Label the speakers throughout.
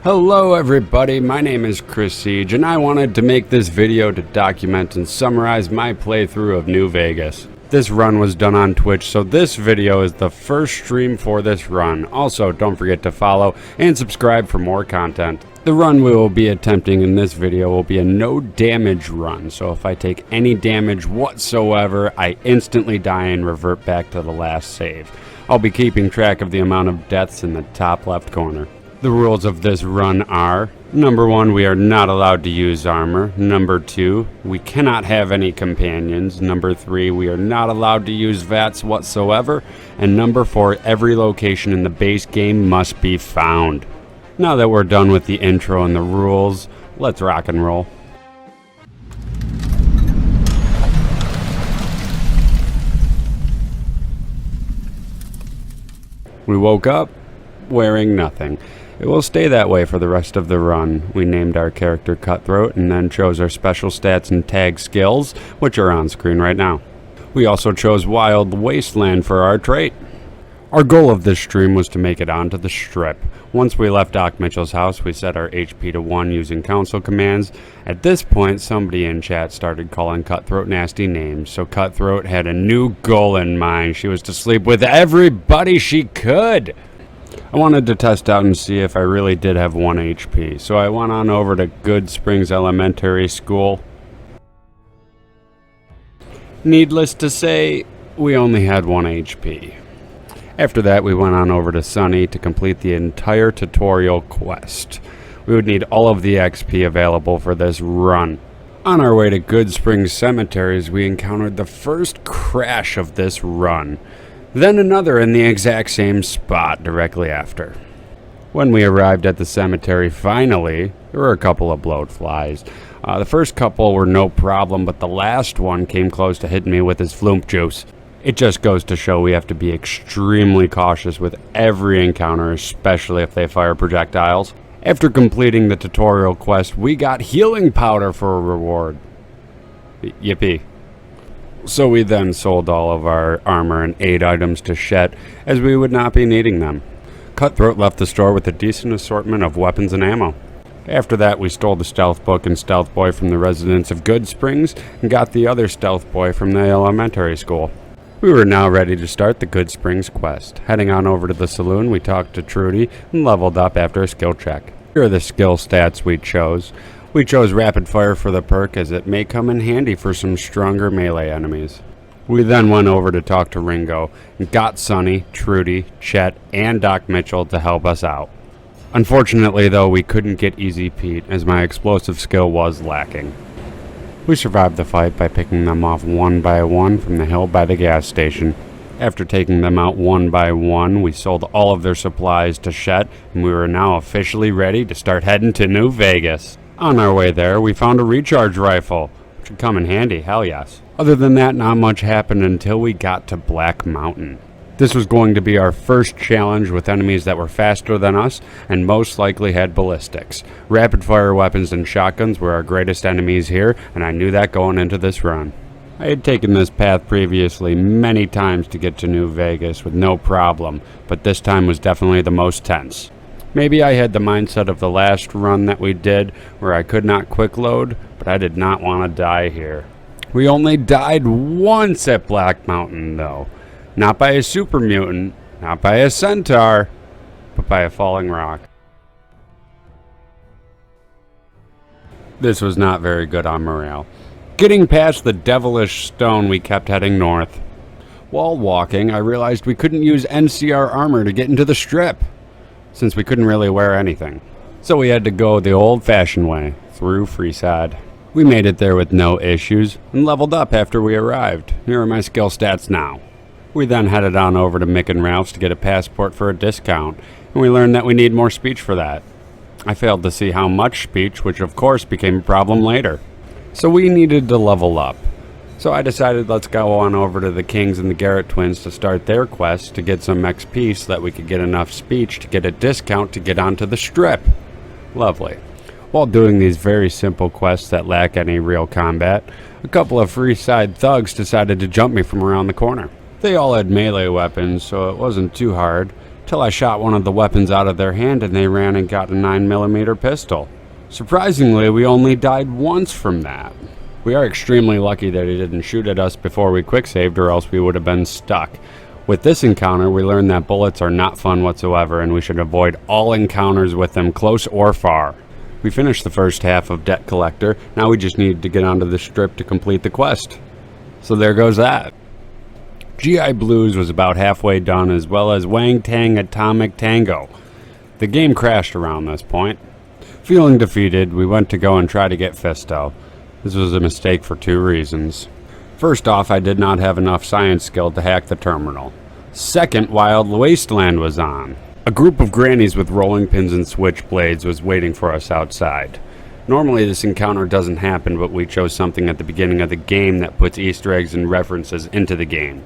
Speaker 1: Hello everybody, my name is Chris Siege and I wanted to make this video to document and summarize my playthrough of New Vegas. This run was done on Twitch, so this video is the first stream for this run. Also, don't forget to follow and subscribe for more content. The run we will be attempting in this video will be a no damage run, so if I take any damage whatsoever, I instantly die and revert back to the last save. I'll be keeping track of the amount of deaths in the top left corner. The rules of this run are: number 1, we are not allowed to use armor. Number 2, we cannot have any companions. Number 3, we are not allowed to use VATs whatsoever. And number 4, every location in the base game must be found. Now that we're done with the intro and the rules, let's rock and roll. We woke up wearing nothing. It will stay that way for the rest of the run. We named our character Cutthroat and then chose our special stats and tag skills, which are on screen right now. We also chose Wild Wasteland for our trait. Our goal of this stream was to make it onto the strip. Once we left Doc Mitchell's house, we set our HP to 1 using console commands. At this point, somebody in chat started calling Cutthroat nasty names, so Cutthroat had a new goal in mind. She was to sleep with everybody she could. I wanted to test out and see if I really did have 1 HP, so I went on over to Good Springs Elementary School. Needless to say, we only had 1 HP. After that, we went on over to Sunny to complete the entire tutorial quest. We would need all of the XP available for this run. On our way to Good Springs Cemeteries, we encountered the first crash of this run. Then another in the exact same spot directly after. When we arrived at the cemetery finally, there were a couple of bloatflies. The first couple were no problem, but the last one came close to hitting me with his flume juice. It just goes to show we have to be extremely cautious with every encounter, especially if they fire projectiles. After completing the tutorial quest, we got healing powder for a reward. Yippee. So we then sold all of our armor and aid items to Shet, as we would not be needing them. Cutthroat left the store with a decent assortment of weapons and ammo. After that, we stole the stealth book and stealth boy from the residents of Good Springs, and got the other stealth boy from the elementary school. We were now ready to start the Good Springs quest. Heading on over to the saloon, we talked to Trudy and leveled up after a skill check. Here are the skill stats we chose. We chose rapid fire for the perk, as it may come in handy for some stronger melee enemies. We then went over to talk to Ringo and got Sunny, Trudy, Chet, and Doc Mitchell to help us out. Unfortunately though, we couldn't get Easy Pete, as my explosive skill was lacking. We survived the fight by picking them off one by one from the hill by the gas station. After taking them out one by one, we sold all of their supplies to Chet, and we were now officially ready to start heading to New Vegas. On our way there, we found a recharge rifle, which would come in handy, hell yes. Other than that, not much happened until we got to Black Mountain. This was going to be our first challenge with enemies that were faster than us and most likely had ballistics. Rapid fire weapons and shotguns were our greatest enemies here, and I knew that going into this run. I had taken this path previously many times to get to New Vegas with no problem, but this time was definitely the most tense. Maybe I had the mindset of the last run that we did, where I could not quick load, but I did not want to die here. We only died once at Black Mountain though. Not by a super mutant, not by a centaur, but by a falling rock. This was not very good on morale. Getting past the devilish stone, we kept heading north. While walking, I realized we couldn't use NCR armor to get into the strip, since we couldn't really wear anything. So we had to go the old-fashioned way, through Freeside. We made it there with no issues, and leveled up after we arrived. Here are my skill stats now. We then headed on over to Mick and Ralph's to get a passport for a discount, and we learned that we need more speech for that. I failed to see how much speech, which of course became a problem later. So we needed to level up. So I decided let's go on over to the Kings and the Garrett twins to start their quest to get some XP so that we could get enough speech to get a discount to get onto the strip. Lovely. While doing these very simple quests that lack any real combat, a couple of Freeside thugs decided to jump me from around the corner. They all had melee weapons, so it wasn't too hard. till I shot one of the weapons out of their hand and they ran and got a 9mm pistol. Surprisingly, we only died once from that. We are extremely lucky that he didn't shoot at us before we quick-saved, or else we would have been stuck. With this encounter, we learned that bullets are not fun whatsoever, and we should avoid all encounters with them, close or far. We finished the first half of Debt Collector. Now we just need to get onto the strip to complete the quest. So there goes that. GI Blues was about halfway done, as well as Wang Tang Atomic Tango. The game crashed around this point. Feeling defeated, we went to go and try to get Fisto. This was a mistake for two reasons. First off, I did not have enough science skill to hack the terminal. Second, Wild Wasteland was on. A group of grannies with rolling pins and switchblades was waiting for us outside. Normally this encounter doesn't happen, but we chose something at the beginning of the game that puts Easter eggs and references into the game.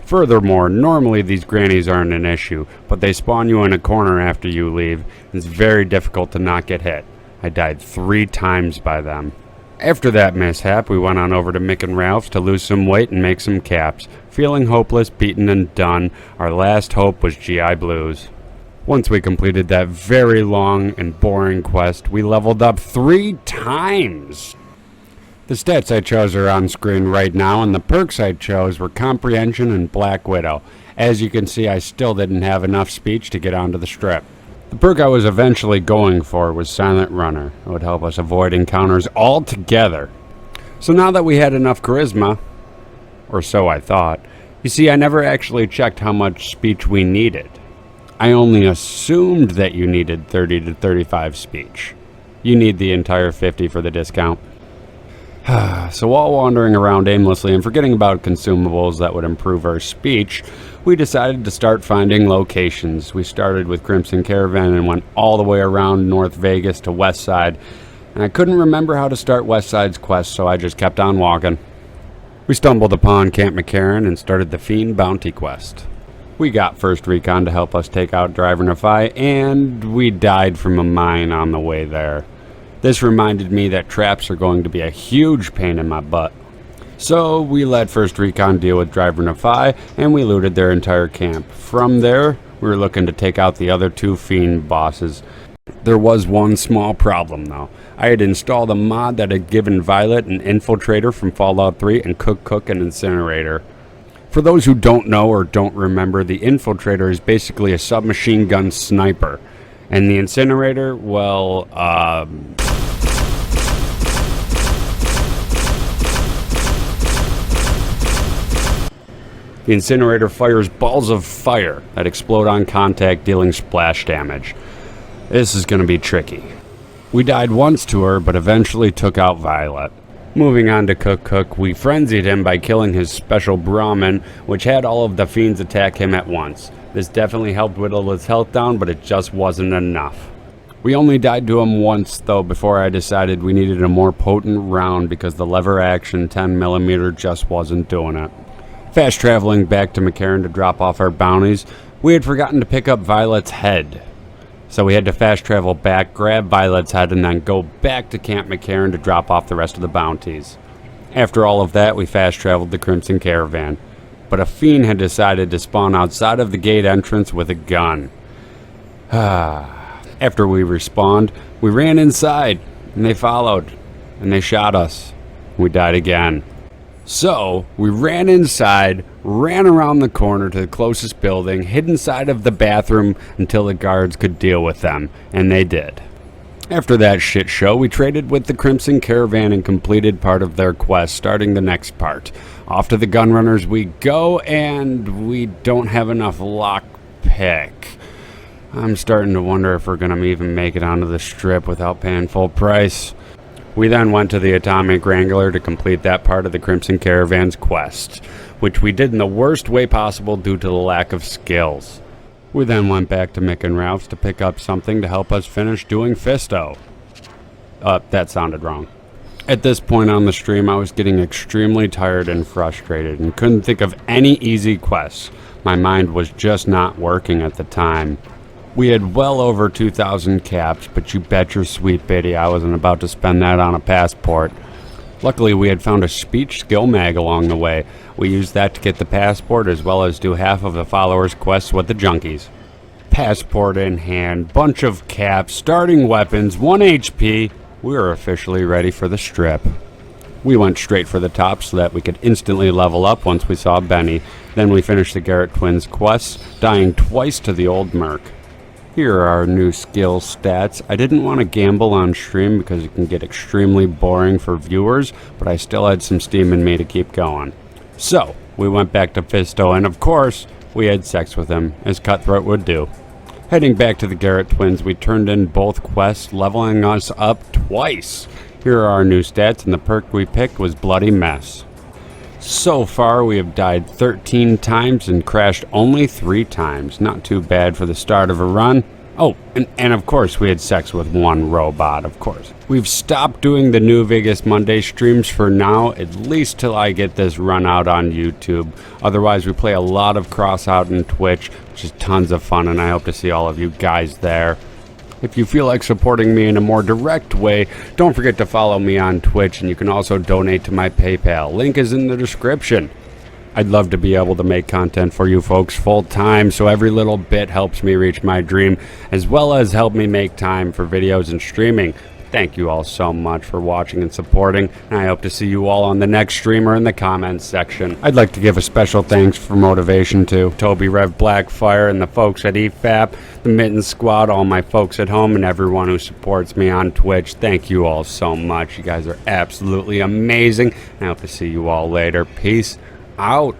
Speaker 1: Furthermore, normally these grannies aren't an issue, but they spawn you in a corner after you leave, and it's very difficult to not get hit. I died 3 times by them. After that mishap, we went on over to Mick and Ralph's to lose some weight and make some caps. Feeling hopeless, beaten, and done, our last hope was GI Blues. Once we completed that very long and boring quest, we leveled up 3 times. The stats I chose are on screen right now, and the perks I chose were Comprehension and Black Widow. As you can see, I still didn't have enough speech to get onto the strip. The perk I was eventually going for was Silent Runner. It would help us avoid encounters altogether. So now that we had enough charisma, or so I thought, you see, I never actually checked how much speech we needed. I only assumed that you needed 30 to 35 speech. You need the entire 50 for the discount. So while wandering around aimlessly and forgetting about consumables that would improve our speech, we decided to start finding locations. We started with Crimson Caravan and went all the way around North Vegas to West Side, and I couldn't remember how to start West Side's quest, so I just kept on walking. We stumbled upon Camp McCarran and started the Fiend Bounty quest. We got First Recon to help us take out Driver Nafai, and we died from a mine on the way there. This reminded me that traps are going to be a huge pain in my butt. So we let First Recon deal with Driver Nafai, and we looted their entire camp. From there, we were looking to take out the other 2 Fiend bosses. There was one small problem though. I had installed a mod that had given Violet an infiltrator from Fallout 3 and Cook an incinerator. For those who don't know or don't remember, the infiltrator is basically a submachine gun sniper. And the incinerator, well, the incinerator fires balls of fire that explode on contact, dealing splash damage. This is going to be tricky. We died once to her, but eventually took out Violet. Moving on to Cook, we frenzied him by killing his special Brahmin, which had all of the fiends attack him at once. This definitely helped whittle his health down, but it just wasn't enough. We only died to him once though before I decided we needed a more potent round because the lever action 10mm just wasn't doing it. Fast traveling back to McCarran to drop off our bounties, we had forgotten to pick up Violet's head. So we had to fast travel back, grab Violet's head, and then go back to Camp McCarran to drop off the rest of the bounties. After all of that, we fast traveled the Crimson Caravan. But a fiend had decided to spawn outside of the gate entrance with a gun. After we respawned, we ran inside, and they followed, and they shot us. We died again. So, we ran inside, ran around the corner to the closest building, hid inside of the bathroom until the guards could deal with them, and they did. After that shit show, we traded with the Crimson Caravan and completed part of their quest, starting the next part. Off to the Gunrunners we go, and we don't have enough lockpick. I'm starting to wonder if we're going to even make it onto the strip without paying full price. We then went to the Atomic Wrangler to complete that part of the Crimson Caravan's quest, which we did in the worst way possible due to the lack of skills. We then went back to Mick and Ralph's to pick up something to help us finish doing Fisto. That sounded wrong. At this point on the stream, I was getting extremely tired and frustrated and couldn't think of any easy quests. My mind was just not working at the time. We had well over 2,000 caps, but you bet your sweet biddy I wasn't about to spend that on a passport. Luckily, we had found a speech skill mag along the way. We used that to get the passport as well as do half of the followers' quests with the junkies. passport in hand, bunch of caps, starting weapons, 1 HP. We were officially ready for the strip. We went straight for the top so that we could instantly level up once we saw Benny. Then we finished the Garrett Twins quests, dying twice to the old Merc. Here are our new skill stats. I didn't want to gamble on stream because it can get extremely boring for viewers, but I still had some steam in me to keep going. So, we went back to Fisto, and of course, we had sex with him, as Cutthroat would do. Heading back to the Garrett Twins, we turned in both quests, leveling us up twice. Here are our new stats, and the perk we picked was Bloody Mess. So far, we have died 13 times and crashed only 3 times. Not too bad for the start of a run. Oh, and of course, we had sex with one robot, of course. We've stopped doing the New Vegas Monday streams for now, at least till I get this run out on YouTube. Otherwise, we play a lot of Crossout and Twitch, which is tons of fun, and I hope to see all of you guys there. If you feel like supporting me in a more direct way, don't forget to follow me on Twitch, and you can also donate to my PayPal. Link is in the description. I'd love to be able to make content for you folks full time, so every little bit helps me reach my dream, as well as help me make time for videos and streaming. Thank you all so much for watching and supporting, and I hope to see you all on the next stream or in the comments section. I'd like to give a special thanks for motivation to tobirevblackfire and the folks at EFAP, the Mitton squad, all my folks at home, and everyone who supports me on Twitch. Thank you all so much. You guys are absolutely amazing, and I hope to see you all later. Peace out.